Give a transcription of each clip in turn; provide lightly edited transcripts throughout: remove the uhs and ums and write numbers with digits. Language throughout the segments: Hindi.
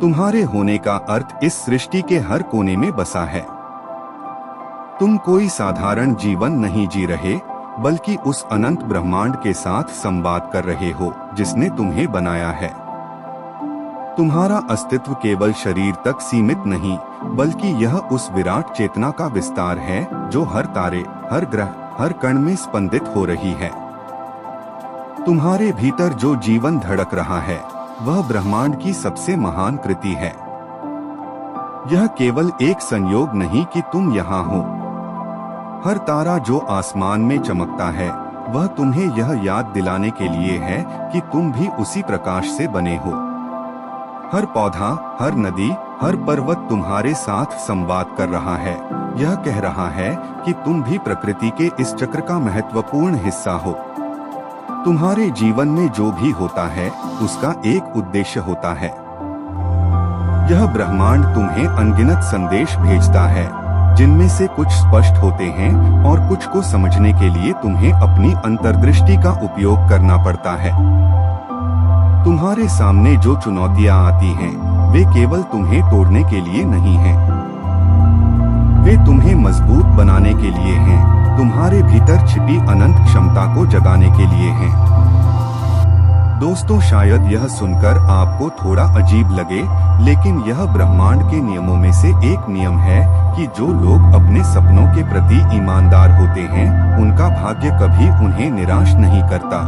तुम्हारे होने का अर्थ इस सृष्टि के हर कोने में बसा है। तुम कोई साधारण जीवन नहीं जी रहे, बल्कि उस अनंत ब्रह्मांड के साथ संवाद कर रहे हो जिसने तुम्हें बनाया है। तुम्हारा अस्तित्व केवल शरीर तक सीमित नहीं, बल्कि यह उस विराट चेतना का विस्तार है जो हर तारे, हर ग्रह, हर कण में स्पंदित हो रही है। तुम्हारे भीतर जो जीवन धड़क रहा है वह ब्रह्मांड की सबसे महान कृति है। यह केवल एक संयोग नहीं कि तुम यहाँ हो। हर तारा जो आसमान में चमकता है वह तुम्हें यह याद दिलाने के लिए है कि तुम भी उसी प्रकाश से बने हो। हर पौधा, हर नदी, हर पर्वत तुम्हारे साथ संवाद कर रहा है। यह कह रहा है कि तुम भी प्रकृति के इस चक्र का महत्वपूर्ण हिस्सा हो। तुम्हारे जीवन में जो भी होता है उसका एक उद्देश्य होता है। यह ब्रह्मांड तुम्हें अनगिनत संदेश भेजता है, जिनमें से कुछ स्पष्ट होते हैं और कुछ को समझने के लिए तुम्हें अपनी अंतर्दृष्टि का उपयोग करना पड़ता है। तुम्हारे सामने जो चुनौतियां आती हैं, वे केवल तुम्हें तोड़ने के लिए नहीं हैं। वे तुम्हें मजबूत बनाने के लिए हैं, तुम्हारे भीतर छिपी अनंत क्षमता को जगाने के लिए हैं। दोस्तों, शायद यह सुनकर आपको थोड़ा अजीब लगे, लेकिन यह ब्रह्मांड के नियमों में से एक नियम है कि जो लोग अपने सपनों के प्रति ईमानदार होते हैं, उनका भाग्य कभी उन्हें निराश नहीं करता।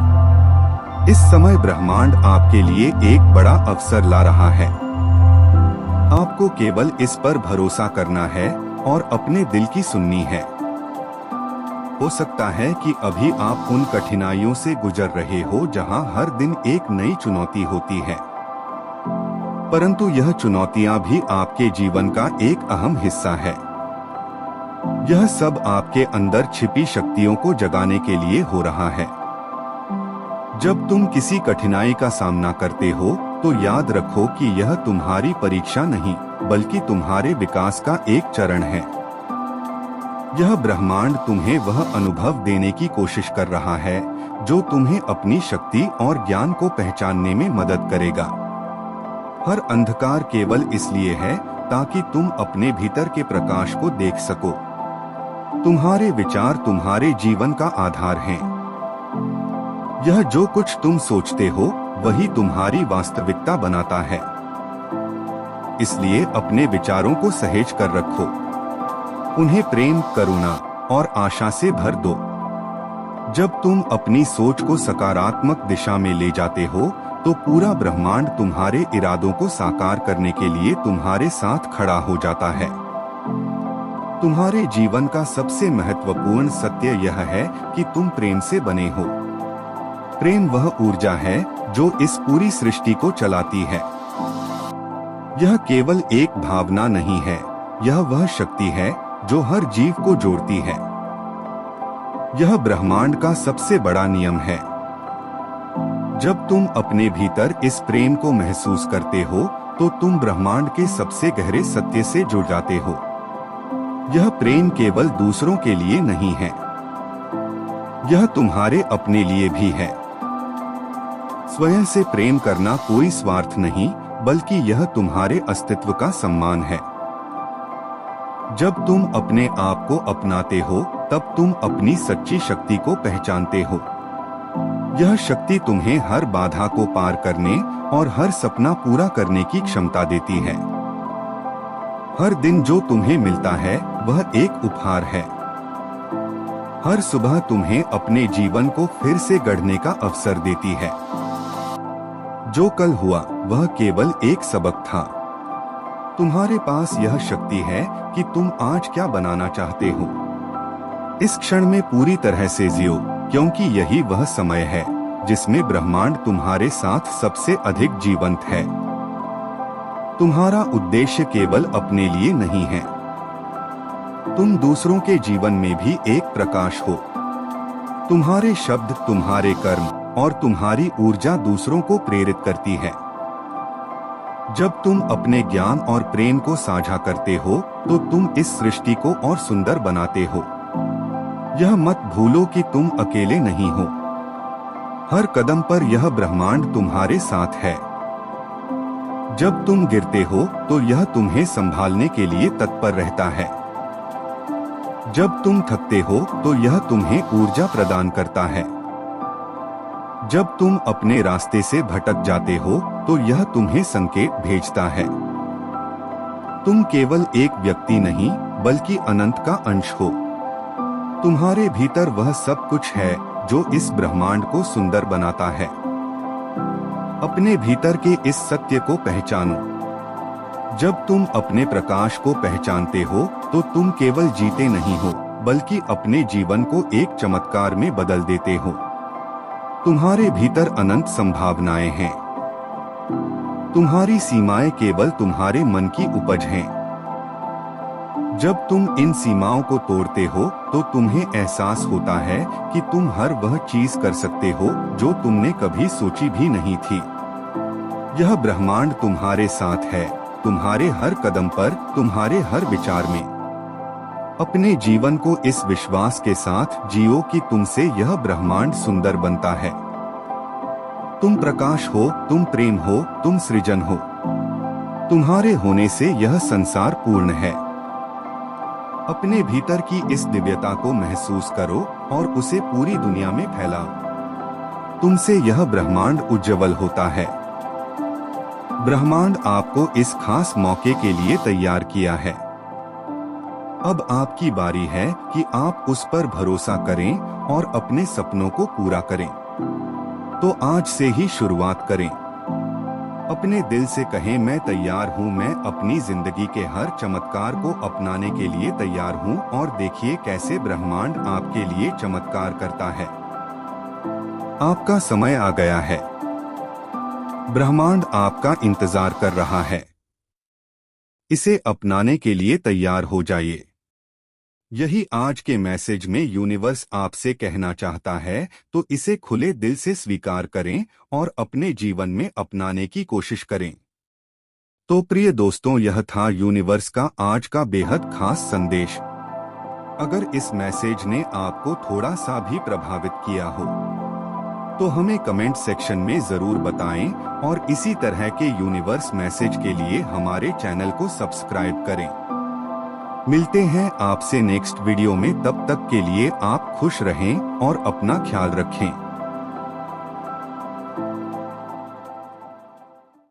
इस समय ब्रह्मांड आपके लिए एक बड़ा अवसर ला रहा है। आपको केवल इस पर भरोसा करना है और अपने दिल की सुननी है। हो सकता है कि अभी आप उन कठिनाइयों से गुजर रहे हो जहां हर दिन एक नई चुनौती होती है, परंतु यह चुनौतियां भी आपके जीवन का एक अहम हिस्सा है। यह सब आपके अंदर छिपी शक्तियों को जगाने के लिए हो रहा है। जब तुम किसी कठिनाई का सामना करते हो तो याद रखो कि यह तुम्हारी परीक्षा नहीं, बल्कि तुम्हारे विकास का एक चरण है। यह ब्रह्मांड तुम्हें वह अनुभव देने की कोशिश कर रहा है जो तुम्हें अपनी शक्ति और ज्ञान को पहचानने में मदद करेगा। हर अंधकार केवल इसलिए है ताकि तुम अपने भीतर के प्रकाश को देख सको। तुम्हारे विचार तुम्हारे जीवन का आधार हैं। यह जो कुछ तुम सोचते हो वही तुम्हारी वास्तविकता बनाता है। इसलिए अपने विचारों को सहेज कर रखो, उन्हें प्रेम, करुणा और आशा से भर दो। जब तुम अपनी सोच को सकारात्मक दिशा में ले जाते हो तो पूरा ब्रह्मांड तुम्हारे इरादों को साकार करने के लिए तुम्हारे साथ खड़ा हो जाता है। तुम्हारे जीवन का सबसे महत्वपूर्ण सत्य यह है कि तुम प्रेम से बने हो। प्रेम वह ऊर्जा है जो इस पूरी सृष्टि को चलाती है। यह केवल एक भावना नहीं है, यह वह शक्ति है जो हर जीव को जोड़ती है। यह ब्रह्मांड का सबसे बड़ा नियम है। जब तुम अपने भीतर इस प्रेम को महसूस करते हो तो तुम ब्रह्मांड के सबसे गहरे सत्य से जुड़ जाते हो। यह प्रेम केवल दूसरों के लिए नहीं है, यह तुम्हारे अपने लिए भी है। स्वयं से प्रेम करना कोई स्वार्थ नहीं, बल्कि यह तुम्हारे अस्तित्व का सम्मान है। जब तुम अपने आप को अपनाते हो तब तुम अपनी सच्ची शक्ति को पहचानते हो। यह शक्ति तुम्हें हर बाधा को पार करने और हर सपना पूरा करने की क्षमता देती है। हर दिन जो तुम्हें मिलता है वह एक उपहार है। हर सुबह तुम्हें अपने जीवन को फिर से गढ़ने का अवसर देती है। जो कल हुआ वह केवल एक सबक था। तुम्हारे पास यह शक्ति है कि तुम आज क्या बनाना चाहते हो। इस क्षण में पूरी तरह से जियो, क्योंकि यही वह समय है जिसमें ब्रह्मांड तुम्हारे साथ सबसे अधिक जीवंत है। तुम्हारा उद्देश्य केवल अपने लिए नहीं है, तुम दूसरों के जीवन में भी एक प्रकाश हो। तुम्हारे शब्द, तुम्हारे कर्म और तुम्हारी ऊर्जा दूसरों को प्रेरित करती है। जब तुम अपने ज्ञान और प्रेम को साझा करते हो तो तुम इस सृष्टि को और सुंदर बनाते हो। यह मत भूलो कि तुम अकेले नहीं हो। हर कदम पर यह ब्रह्मांड तुम्हारे साथ है। जब तुम गिरते हो तो यह तुम्हें संभालने के लिए तत्पर रहता है। जब तुम थकते हो तो यह तुम्हें ऊर्जा प्रदान करता है। जब तुम अपने रास्ते से भटक जाते हो तो यह तुम्हें संकेत भेजता है। तुम केवल एक व्यक्ति नहीं बल्कि अनंत का अंश हो। तुम्हारे भीतर वह सब कुछ है जो इस ब्रह्मांड को सुंदर बनाता है। अपने भीतर के इस सत्य को पहचानो। जब तुम अपने प्रकाश को पहचानते हो तो तुम केवल जीते नहीं हो बल्कि अपने जीवन को एक चमत्कार में बदल देते हो। तुम्हारे भीतर अनंत संभावनाएं हैं। तुम्हारी सीमाएं केवल तुम्हारे मन की उपज हैं। जब तुम इन सीमाओं को तोड़ते हो तो तुम्हें एहसास होता है कि तुम हर वह चीज कर सकते हो जो तुमने कभी सोची भी नहीं थी। यह ब्रह्मांड तुम्हारे साथ है, तुम्हारे हर कदम पर, तुम्हारे हर विचार में। अपने जीवन को इस विश्वास के साथ जियो कि तुमसे यह ब्रह्मांड सुंदर बनता है। तुम प्रकाश हो, तुम प्रेम हो, तुम सृजन हो। तुम्हारे होने से यह संसार पूर्ण है। अपने भीतर की इस दिव्यता को महसूस करो और उसे पूरी दुनिया में फैलाओ। तुमसे यह ब्रह्मांड उज्ज्वल होता है। ब्रह्मांड आपको इस खास मौके के लिए तैयार किया है। अब आपकी बारी है कि आप उस पर भरोसा करें और अपने सपनों को पूरा करें। तो आज से ही शुरुआत करें। अपने दिल से कहें, मैं तैयार हूं, मैं अपनी जिंदगी के हर चमत्कार को अपनाने के लिए तैयार हूं। और देखिए कैसे ब्रह्मांड आपके लिए चमत्कार करता है। आपका समय आ गया है। ब्रह्मांड आपका इंतजार कर रहा है। इसे अपनाने के लिए तैयार हो जाइए। यही आज के मैसेज में यूनिवर्स आपसे कहना चाहता है, तो इसे खुले दिल से स्वीकार करें और अपने जीवन में अपनाने की कोशिश करें। तो प्रिय दोस्तों, यह था यूनिवर्स का आज का बेहद खास संदेश। अगर इस मैसेज ने आपको थोड़ा सा भी प्रभावित किया हो तो हमें कमेंट सेक्शन में जरूर बताएं और इसी तरह के यूनिवर्स मैसेज के लिए हमारे चैनल को सब्सक्राइब करें। मिलते हैं आपसे नेक्स्ट वीडियो में। तब तक के लिए आप खुश रहें और अपना ख्याल रखें।